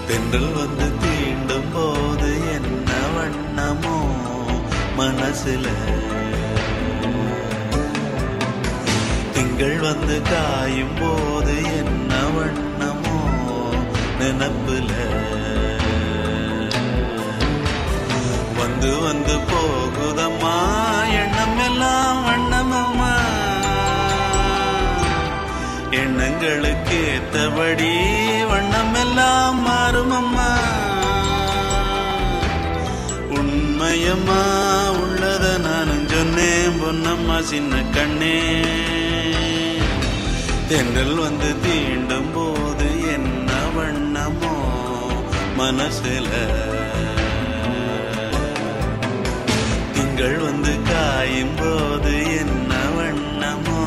தென்றல் வந்து தீண்டும் போது என்ன வண்ணமோ மனசுல, திங்கள் வந்து காயும் போது என்ன வண்ணமோ நினப்புல, வந்து வந்து போகுதம்மா எண்ணம் எல்லாம் வண்ணமம்மா, எண்ணங்களுக்கு ஏத்தபடி வண்ணம் எல்லாம் மாறுமம்மா. உண்மையம்மா உள்ளத நானும் சொன்னேன் பொன்னம்மா சின்ன கண்ணே, தென்றல் வந்து தீண்டும் போது என்ன வண்ணமோ மனசுல, திங்கள் வந்து காயும் போது என்ன வண்ணமோ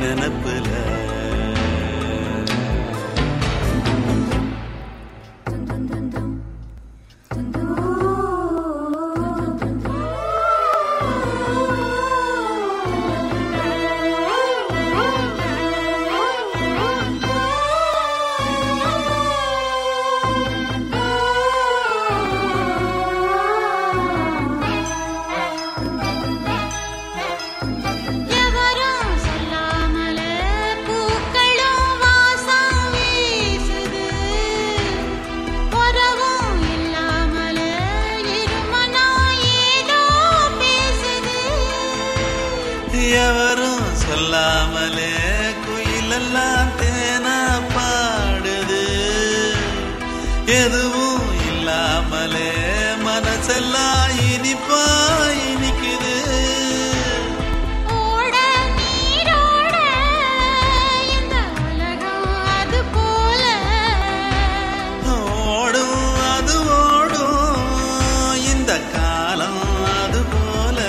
நினப்புல. எவரும் சொல்லாமலே குயிலெல்லாம் தேனா பாடுது, எதுவும் இல்லாமலே மனசெல்லாம் இனிப்பா இனிக்குது. ஓடும் அது ஓடும் இந்த காலம் அது போல,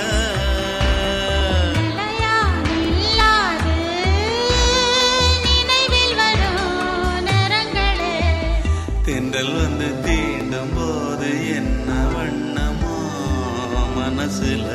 தென்றல் வந்து தீண்டும் போது என்ன வண்ணமோ மனசுல.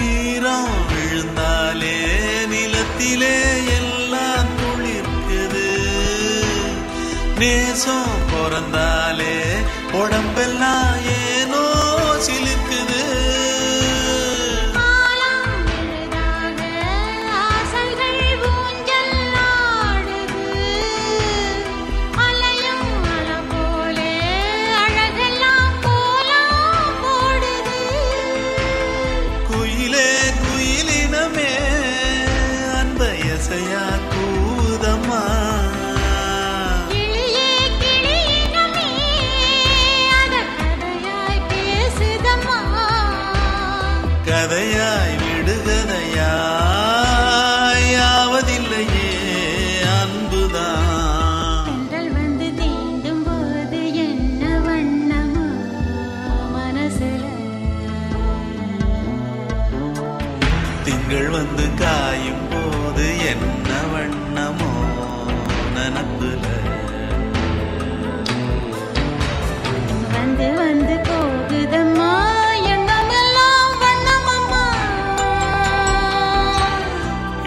ஈரம் விழுந்தாலே நிலத்திலே எல்லாம் துளிர்க்குது, நேசம் பிறந்தாலே உடம்பெல்லாம் ஏனோ சிலிர்க்குது. கதையாய் விடுகதையாய் யாவதில்லையே அன்புதான். தென்றல் வந்து தீண்டும் போது என்ன வண்ணமோ மனசுல, திங்கள் வந்து காயும் போது என்ன வண்ணமோ நினப்புல, வந்து வந்து போகுதம்மா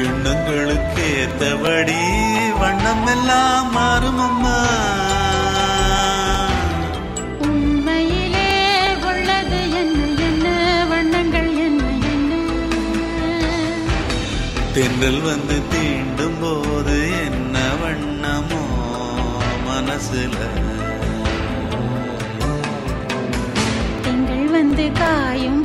எண்ணங்களுக்கு ஏத்தபடி வண்ணம் எல்லாம் மாறுமம்மா. உண்மையிலே உள்ளது என்ன என்ன வண்ணங்கள் என்ன என்ன, தென்றல் வந்து தீண்டும் போது என்ன வண்ணமோ மனசுல திங்கள் வந்து காயும்